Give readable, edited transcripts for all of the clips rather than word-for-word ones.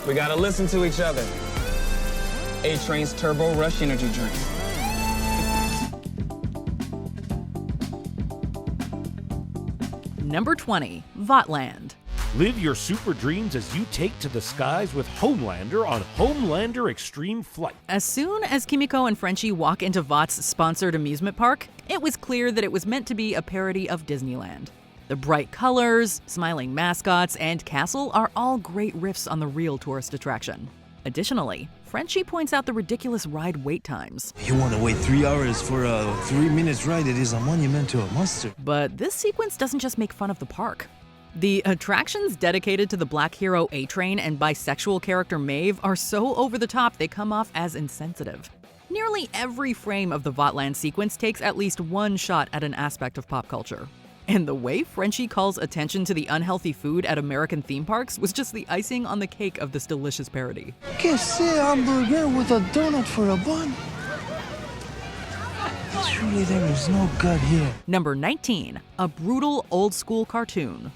We gotta listen to each other. A-Train's Turbo Rush Energy Drink. Number 20, Vaughtland. Live your super dreams as you take to the skies with Homelander on Homelander Extreme Flight. As soon as Kimiko and Frenchie walk into Vaught's sponsored amusement park, it was clear that it was meant to be a parody of Disneyland. The bright colors, smiling mascots, and castle are all great riffs on the real tourist attraction. Additionally, Frenchie points out the ridiculous ride wait times. You want to wait 3 hours for a 3-minute ride? It is a monument to a monster. But this sequence doesn't just make fun of the park. The attractions dedicated to the black hero A-Train and bisexual character Maeve are so over the top they come off as insensitive. Nearly every frame of the Vaughtland sequence takes at least one shot at an aspect of pop culture. And the way Frenchie calls attention to the unhealthy food at American theme parks was just the icing on the cake of this delicious parody. Que c'est hamburger with a donut for a bun? Truly, there is no gut here. Number 19, a brutal old-school cartoon.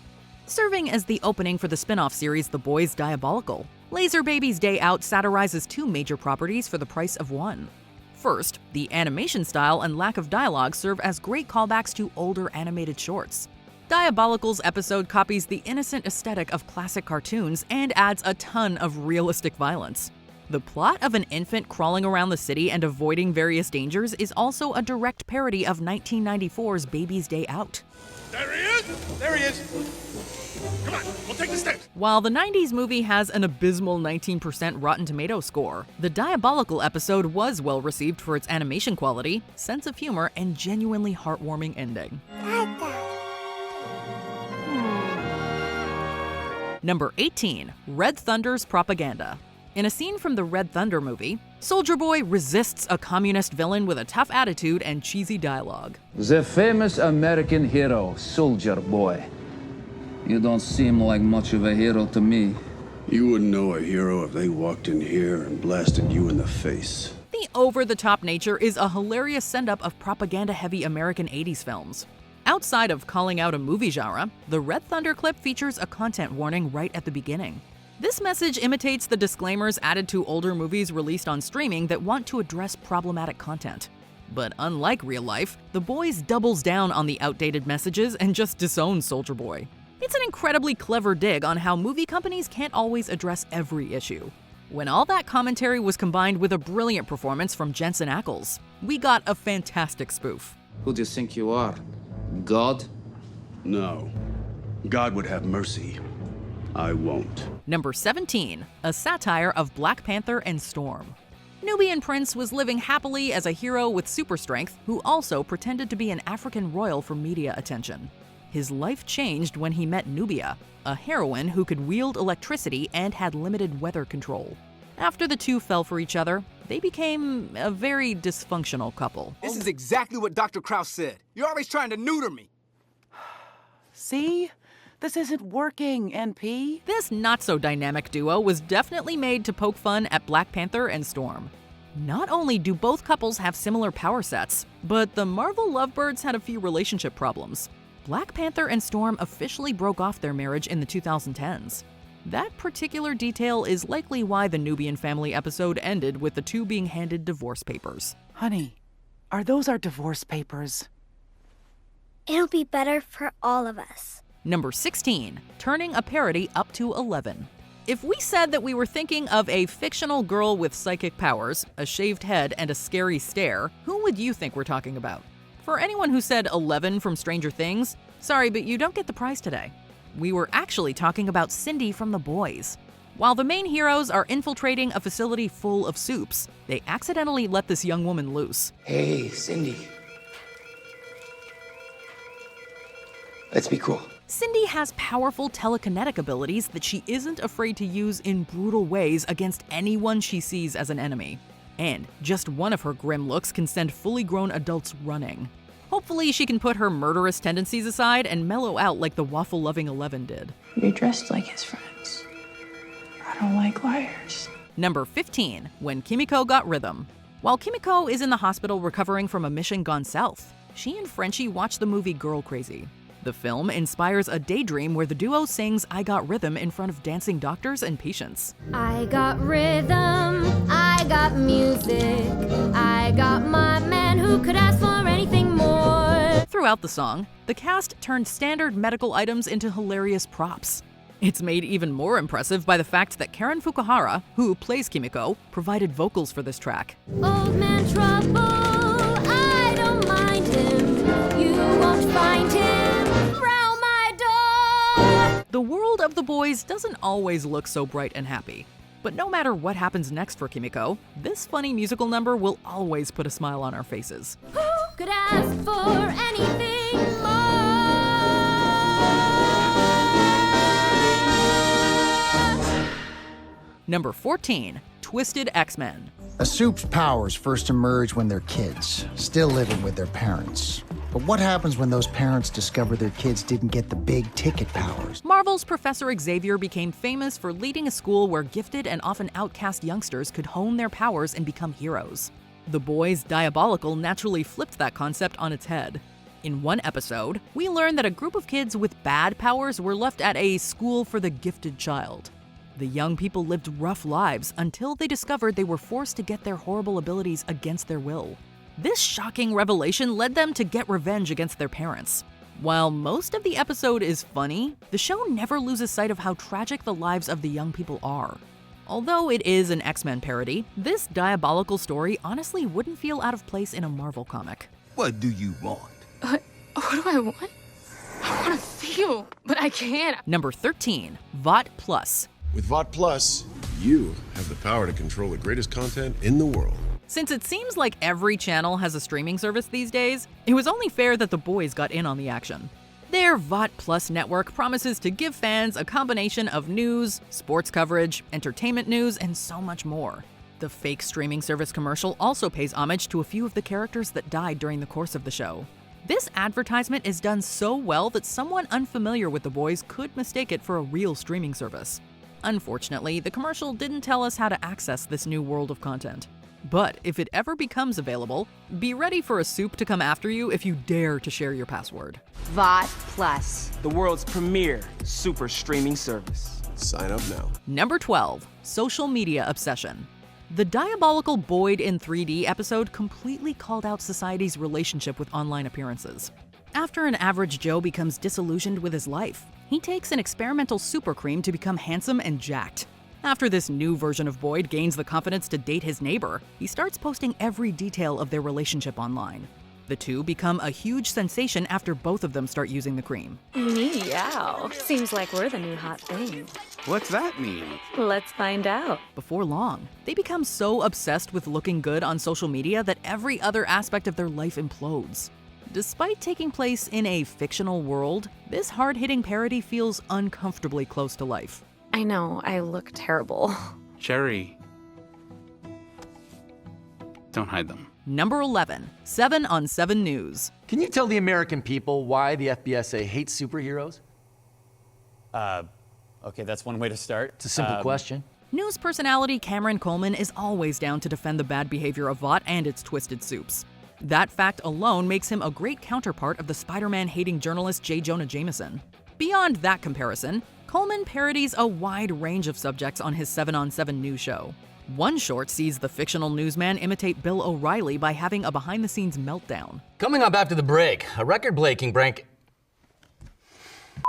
Serving as the opening for the spinoff series The Boys Diabolical, Laser Baby's Day Out satirizes two major properties for the price of one. First, the animation style and lack of dialogue serve as great callbacks to older animated shorts. Diabolical's episode copies the innocent aesthetic of classic cartoons and adds a ton of realistic violence. The plot of an infant crawling around the city and avoiding various dangers is also a direct parody of 1994's Baby's Day Out. There he is! There he is! Come on, we'll take the stairs! While the 90s movie has an abysmal 19% Rotten Tomatoes score, the Diabolical episode was well received for its animation quality, sense of humor, and genuinely heartwarming ending. Number 18, Red Thunder's Propaganda. In a scene from the Red Thunder movie, Soldier Boy resists a communist villain with a tough attitude and cheesy dialogue. The famous American hero, Soldier Boy. You don't seem like much of a hero to me. You wouldn't know a hero if they walked in here and blasted you in the face. The over-the-top nature is a hilarious send-up of propaganda-heavy American 80s films. Outside of calling out a movie genre, the Red Thunder clip features a content warning right at the beginning. This message imitates the disclaimers added to older movies released on streaming that want to address problematic content. But unlike real life, The Boys doubles down on the outdated messages and just disowns Soldier Boy. It's an incredibly clever dig on how movie companies can't always address every issue. When all that commentary was combined with a brilliant performance from Jensen Ackles, we got a fantastic spoof. Who do you think you are? God? No. God would have mercy. I won't. Number 17, a satire of Black Panther and Storm. Nubian Prince was living happily as a hero with super strength who also pretended to be an African royal for media attention. His life changed when he met Nubia, a heroine who could wield electricity and had limited weather control. After the two fell for each other, they became a very dysfunctional couple. This is exactly what Dr. Krauss said. You're always trying to neuter me. See? This isn't working, NP. This not-so-dynamic duo was definitely made to poke fun at Black Panther and Storm. Not only do both couples have similar power sets, but the Marvel Lovebirds had a few relationship problems. Black Panther and Storm officially broke off their marriage in the 2010s. That particular detail is likely why the Nubian family episode ended with the two being handed divorce papers. Honey, are those our divorce papers? It'll be better for all of us. Number 16, turning a parody up to 11. If we said that we were thinking of a fictional girl with psychic powers, a shaved head, and a scary stare, who would you think we're talking about? For anyone who said 11 from Stranger Things, sorry, but you don't get the prize today. We were actually talking about Cindy from The Boys. While the main heroes are infiltrating a facility full of soups, they accidentally let this young woman loose. Hey, Cindy. Let's be cool. Cindy has powerful telekinetic abilities that she isn't afraid to use in brutal ways against anyone she sees as an enemy. And just one of her grim looks can send fully grown adults running. Hopefully she can put her murderous tendencies aside and mellow out like the waffle-loving Eleven did. You're dressed like his friends. I don't like liars. Number 15, when Kimiko got rhythm. While Kimiko is in the hospital recovering from a mission gone south, she and Frenchie watch the movie Girl Crazy. The film inspires a daydream where the duo sings I Got Rhythm in front of dancing doctors and patients. I got rhythm, I got music, I got my man who could ask for anything more. Throughout the song, the cast turned standard medical items into hilarious props. It's made even more impressive by the fact that Karen Fukuhara, who plays Kimiko, provided vocals for this track. Old man trouble, I don't mind him, you won't find him round my door. The world of the boys doesn't always look so bright and happy. But no matter what happens next for Kimiko, this funny musical number will always put a smile on our faces. Who could ask for anything more? Number 14, Twisted X-Men. A soup's powers first emerge when they're kids, still living with their parents. But what happens when those parents discover their kids didn't get the big-ticket powers? Marvel's Professor Xavier became famous for leading a school where gifted and often outcast youngsters could hone their powers and become heroes. The Boys' Diabolical naturally flipped that concept on its head. In one episode, we learn that a group of kids with bad powers were left at a school for the gifted child. The young people lived rough lives until they discovered they were forced to get their horrible abilities against their will. This shocking revelation led them to get revenge against their parents. While most of the episode is funny, the show never loses sight of how tragic the lives of the young people are. Although it is an X-Men parody, this diabolical story honestly wouldn't feel out of place in a Marvel comic. What do you want? What do I want? I want to feel, but I can't. Number 13, Vought Plus. With Vought Plus, you have the power to control the greatest content in the world. Since it seems like every channel has a streaming service these days, it was only fair that the boys got in on the action. Their Vought Plus network promises to give fans a combination of news, sports coverage, entertainment news, and so much more. The fake streaming service commercial also pays homage to a few of the characters that died during the course of the show. This advertisement is done so well that someone unfamiliar with the boys could mistake it for a real streaming service. Unfortunately, the commercial didn't tell us how to access this new world of content. But if it ever becomes available, be ready for a soup to come after you if you dare to share your password. Vought Plus, the world's premier super streaming service. Sign up now. Number 12, Social Media Obsession. The diabolical Boyd in 3D episode completely called out society's relationship with online appearances. After an average Joe becomes disillusioned with his life, he takes an experimental super cream to become handsome and jacked. After this new version of Boyd gains the confidence to date his neighbor, he starts posting every detail of their relationship online. The two become a huge sensation after both of them start using the cream. Meow. Seems like we're the new hot thing. What's that mean? Let's find out. Before long, they become so obsessed with looking good on social media that every other aspect of their life implodes. Despite taking place in a fictional world, this hard-hitting parody feels uncomfortably close to life. I know, I look terrible. Cherry. Don't hide them. Number 11, 7 on 7 News. Can you tell the American people why the FBSA hates superheroes? Okay, that's one way to start. It's a simple question. News personality Cameron Coleman is always down to defend the bad behavior of Vought and its twisted soups. That fact alone makes him a great counterpart of the Spider-Man-hating journalist J. Jonah Jameson. Beyond that comparison, Coleman parodies a wide range of subjects on his 7 on 7 news show. One short sees the fictional newsman imitate Bill O'Reilly by having a behind-the-scenes meltdown. Coming up after the break, a record-breaking prank.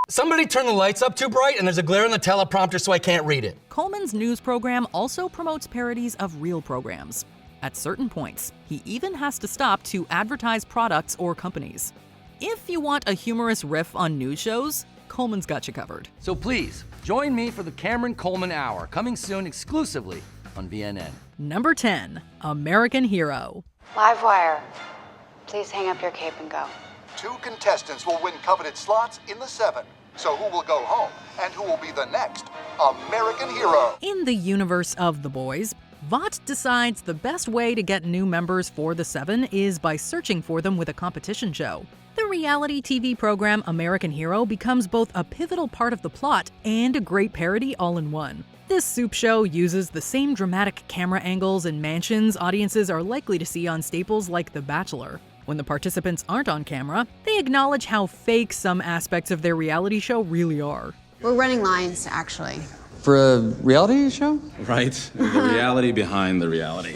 Somebody turn the lights up too bright and there's a glare on the teleprompter so I can't read it. Coleman's news program also promotes parodies of real programs. At certain points, he even has to stop to advertise products or companies. If you want a humorous riff on news shows, Coleman's got you covered. So please, join me for the Cameron Coleman Hour, coming soon exclusively on VNN. Number 10, American Hero. Livewire. Please hang up your cape and go. 2 contestants will win coveted slots in the 7. So who will go home and who will be the next American Hero? In the universe of The Boys, Vought decides the best way to get new members for the 7 is by searching for them with a competition show. The reality TV program American Hero becomes both a pivotal part of the plot and a great parody all in one. This soup show uses the same dramatic camera angles and mansions audiences are likely to see on staples like The Bachelor. When the participants aren't on camera, they acknowledge how fake some aspects of their reality show really are. We're running lines, actually. For a reality show? Right. The reality behind the reality.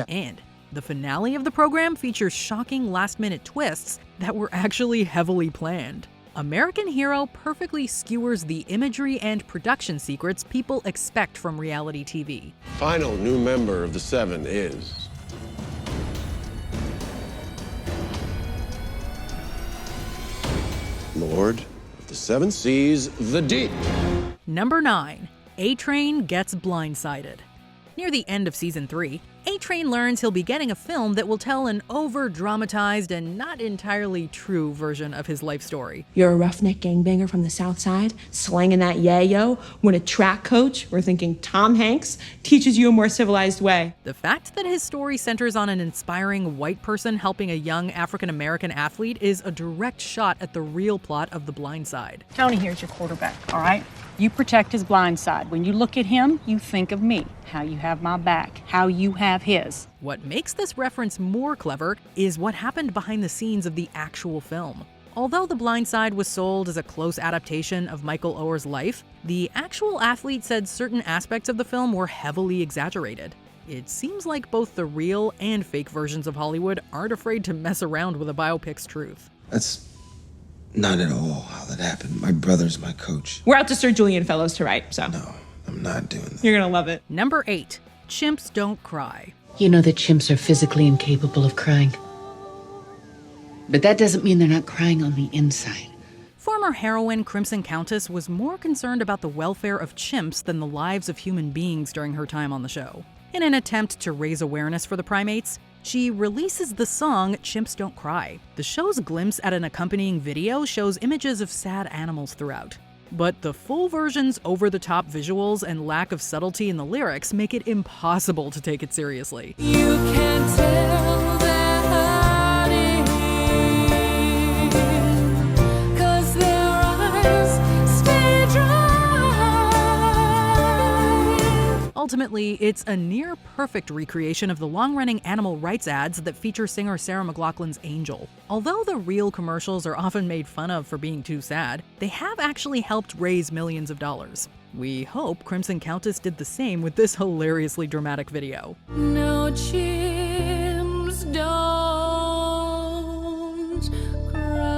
And the finale of the program features shocking last-minute twists that were actually heavily planned. American Hero perfectly skewers the imagery and production secrets people expect from reality TV. Final new member of the Seven is... Lord of the Seven Seas, the Deep. Number 9. A-Train gets blindsided. Near the end of season 3, A-Train learns he'll be getting a film that will tell an over-dramatized and not entirely true version of his life story. You're a roughneck gangbanger from the South Side, slanging that yayo, when a track coach, we're thinking Tom Hanks, teaches you a more civilized way. The fact that his story centers on an inspiring white person helping a young African-American athlete is a direct shot at the real plot of The Blind Side. Tony here's your quarterback, all right? You protect his blind side. When you look at him, you think of me, how you have my back, how you have his. What makes this reference more clever is what happened behind the scenes of the actual film. Although The Blind Side was sold as a close adaptation of Michael Oher's life, the actual athlete said certain aspects of the film were heavily exaggerated. It seems like both the real and fake versions of Hollywood aren't afraid to mess around with a biopic's truth. That's not at all how that happened. My brother's my coach. We're out to Sir Julian Fellows to write, so. No, I'm not doing that. You're gonna love it. Number 8. Chimps don't cry. You know that chimps are physically incapable of crying. But that doesn't mean they're not crying on the inside. Former heroine Crimson Countess was more concerned about the welfare of chimps than the lives of human beings during her time on the show. In an attempt to raise awareness for the primates, she releases the song Chimps Don't Cry. The show's glimpse at an accompanying video shows images of sad animals throughout. But the full version's over-the-top visuals and lack of subtlety in the lyrics make it impossible to take it seriously. You can tell they're hurting, 'cause their eyes stay dry. Ultimately, it's a near-perfect recreation of the long-running animal rights ads that feature singer Sarah McLachlan's Angel. Although the real commercials are often made fun of for being too sad, they have actually helped raise millions of dollars. We hope Crimson Countess did the same with this hilariously dramatic video. No, chimps don't cry.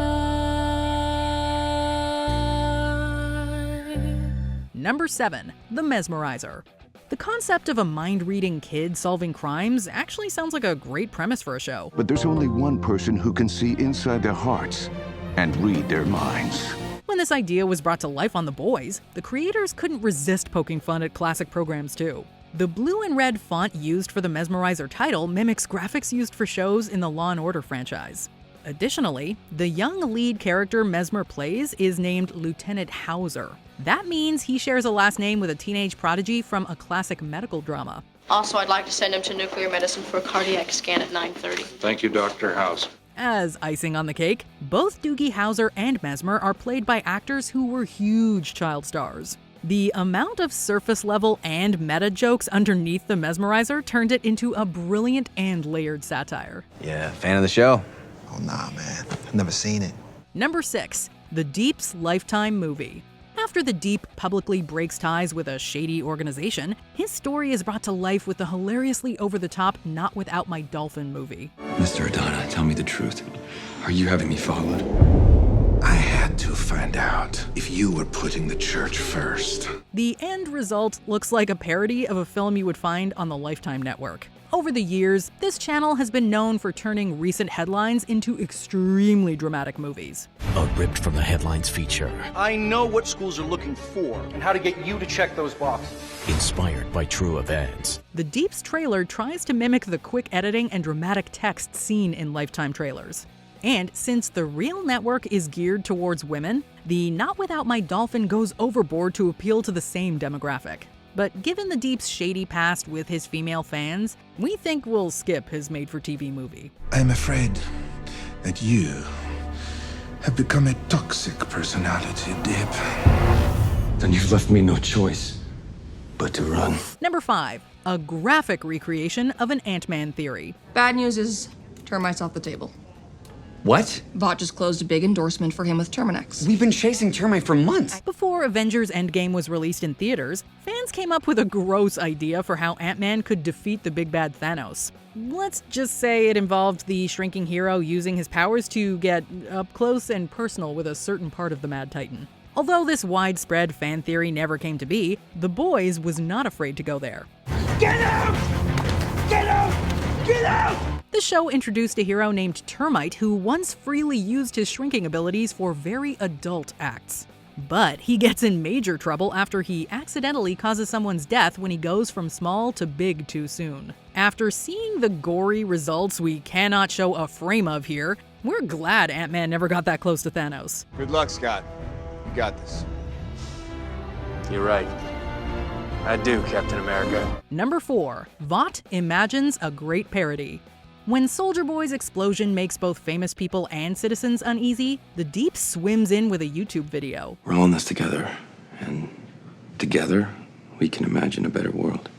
Number 7. The Mesmerizer. The concept of a mind-reading kid solving crimes actually sounds like a great premise for a show. But there's only one person who can see inside their hearts and read their minds. When this idea was brought to life on The Boys, the creators couldn't resist poking fun at classic programs too. The blue and red font used for the Mesmerizer title mimics graphics used for shows in the Law & Order franchise. Additionally, the young lead character Mesmer plays is named Lieutenant Hauser. That means he shares a last name with a teenage prodigy from a classic medical drama. Also, I'd like to send him to nuclear medicine for a cardiac scan at 9:30. Thank you, Dr. House. As icing on the cake, both Doogie Howser and Mesmer are played by actors who were huge child stars. The amount of surface-level and meta jokes underneath the Mesmerizer turned it into a brilliant and layered satire. Yeah, fan of the show? Oh, nah, man. I've never seen it. Number 6. The Deep's Lifetime movie. After the Deep publicly breaks ties with a shady organization, his story is brought to life with the hilariously over-the-top Not Without My Dolphin movie. Mr. Adana, tell me the truth. Are you having me followed? I had to find out if you were putting the church first. The end result looks like a parody of a film you would find on the Lifetime network. Over the years, this channel has been known for turning recent headlines into extremely dramatic movies. A ripped from the headlines feature. I know what schools are looking for and how to get you to check those boxes. Inspired by true events. The Deep's trailer tries to mimic the quick editing and dramatic text seen in Lifetime trailers. And since the real network is geared towards women, the Not Without My Dolphin goes overboard to appeal to the same demographic. But given the Deep's shady past with his female fans, we think we'll skip his made-for-TV movie. I'm afraid that you have become a toxic personality, Deep. Then you've left me no choice but to run. Number 5. A graphic recreation of an Ant-Man theory. Bad news is termites off the table. What? Vought just closed a big endorsement for him with Terminex. We've been chasing Termite for months. Before Avengers Endgame was released in theaters, fans came up with a gross idea for how Ant-Man could defeat the big bad Thanos. Let's just say it involved the shrinking hero using his powers to get up close and personal with a certain part of the Mad Titan. Although this widespread fan theory never came to be, The Boys was not afraid to go there. Get out! Get out! Get out! The show introduced a hero named Termite who once freely used his shrinking abilities for very adult acts. But he gets in major trouble after he accidentally causes someone's death when he goes from small to big too soon. After seeing the gory results we cannot show a frame of here, we're glad Ant-Man never got that close to Thanos. Good luck, Scott. You got this. You're right. I do, Captain America. Number 4. Vought imagines a great parody. When Soldier Boy's explosion makes both famous people and citizens uneasy, The Deep swims in with a YouTube video. We're all in this together, and together we can imagine a better world.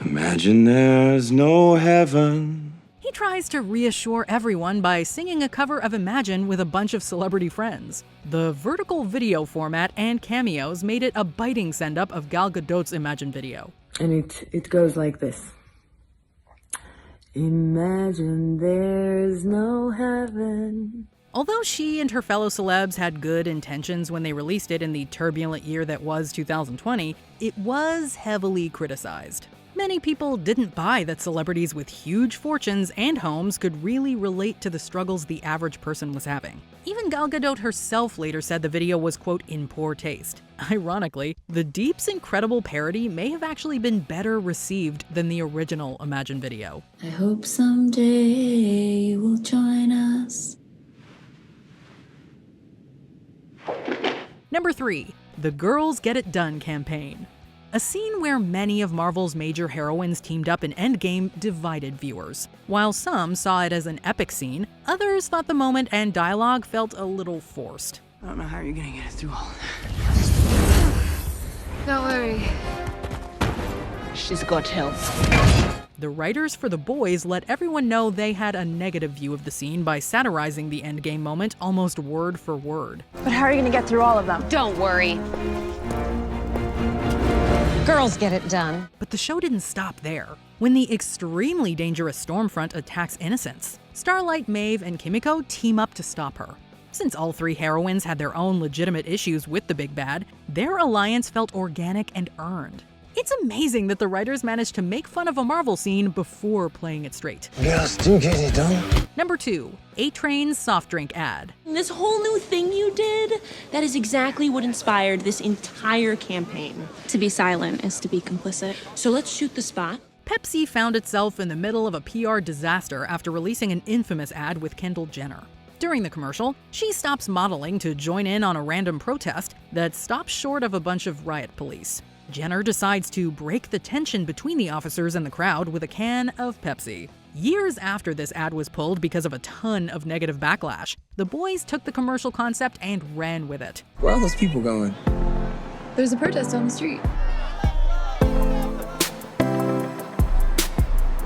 Imagine there's no heaven. He tries to reassure everyone by singing a cover of Imagine with a bunch of celebrity friends. The vertical video format and cameos made it a biting send-up of Gal Gadot's Imagine video. And it goes like this. Imagine there's no heaven. Although she and her fellow celebs had good intentions when they released it in the turbulent year that was 2020, it was heavily criticized. Many people didn't buy that celebrities with huge fortunes and homes could really relate to the struggles the average person was having. Even Gal Gadot herself later said the video was, quote, in poor taste. Ironically, The Deep's incredible parody may have actually been better received than the original Imagine video. I hope someday you will join us. Number 3. The Girls Get It Done campaign. A scene where many of Marvel's major heroines teamed up in Endgame divided viewers. While some saw it as an epic scene, others thought the moment and dialogue felt a little forced. I don't know how you're gonna get it through all of that. Don't worry. She's got help. The writers for The Boys let everyone know they had a negative view of the scene by satirizing the Endgame moment almost word for word. But how are you gonna get through all of them? Don't worry. Girls get it done. But the show didn't stop there. When the extremely dangerous Stormfront attacks innocents, Starlight, Maeve, and Kimiko team up to stop her. Since all three heroines had their own legitimate issues with the big bad, their alliance felt organic and earned. It's amazing that the writers managed to make fun of a Marvel scene before playing it straight. Girls do get it done. Number 2. A-Train's soft drink ad. This whole new thing you did, that is exactly what inspired this entire campaign. To be silent is to be complicit. So let's shoot the spot. Pepsi found itself in the middle of a PR disaster after releasing an infamous ad with Kendall Jenner. During the commercial, she stops modeling to join in on a random protest that stops short of a bunch of riot police. Jenner decides to break the tension between the officers and the crowd with a can of Pepsi. Years after this ad was pulled because of a ton of negative backlash, The Boys took the commercial concept and ran with it. Where are those people going? There's a protest on the street.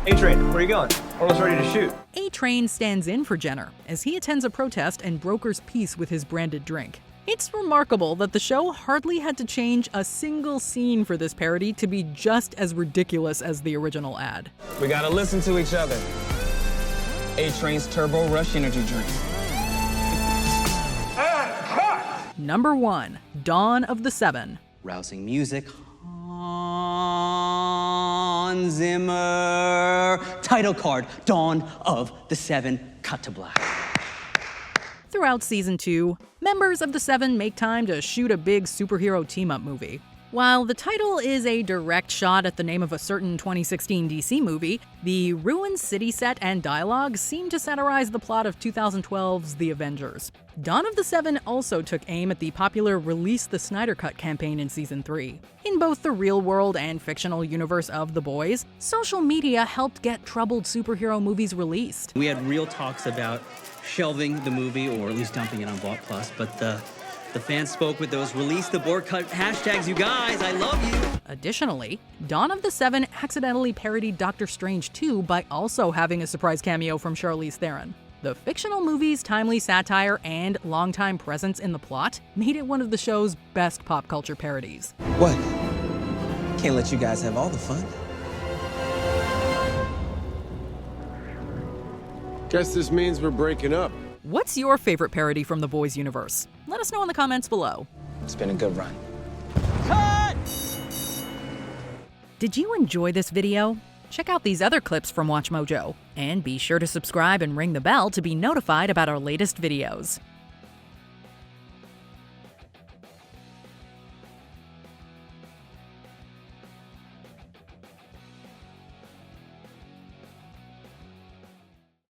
A-Train, where are you going? Almost ready to shoot. A-Train stands in for Jenner as he attends a protest and brokers peace with his branded drink. It's remarkable that the show hardly had to change a single scene for this parody to be just as ridiculous as the original ad. We gotta listen to each other. A-Train's Turbo Rush energy drink. Number 1. Dawn of the Seven. Rousing music. Hans Zimmer. Title card, Dawn of the Seven. Cut to black. Throughout Season 2, members of the Seven make time to shoot a big superhero team-up movie. While the title is a direct shot at the name of a certain 2016 DC movie, the ruined city set and dialogue seem to satirize the plot of 2012's The Avengers. Dawn of the Seven also took aim at the popular Release the Snyder Cut campaign in Season 3. In both the real-world and fictional universe of The Boys, social media helped get troubled superhero movies released. We had real talks about shelving the movie or at least dumping it on Vought Plus, but the fans spoke with those release the board cut hashtags. You guys, I love you. Additionally, Dawn of the Seven accidentally parodied Doctor Strange 2 by also having a surprise cameo from Charlize Theron. The fictional movie's timely satire and longtime presence in the plot made it one of the show's best pop culture parodies. What? Can't let you guys have all the fun. Guess this means we're breaking up. What's your favorite parody from the Boys universe? Let us know in the comments below. It's been a good run. Cut! Did you enjoy this video? Check out these other clips from WatchMojo, and be sure to subscribe and ring the bell to be notified about our latest videos.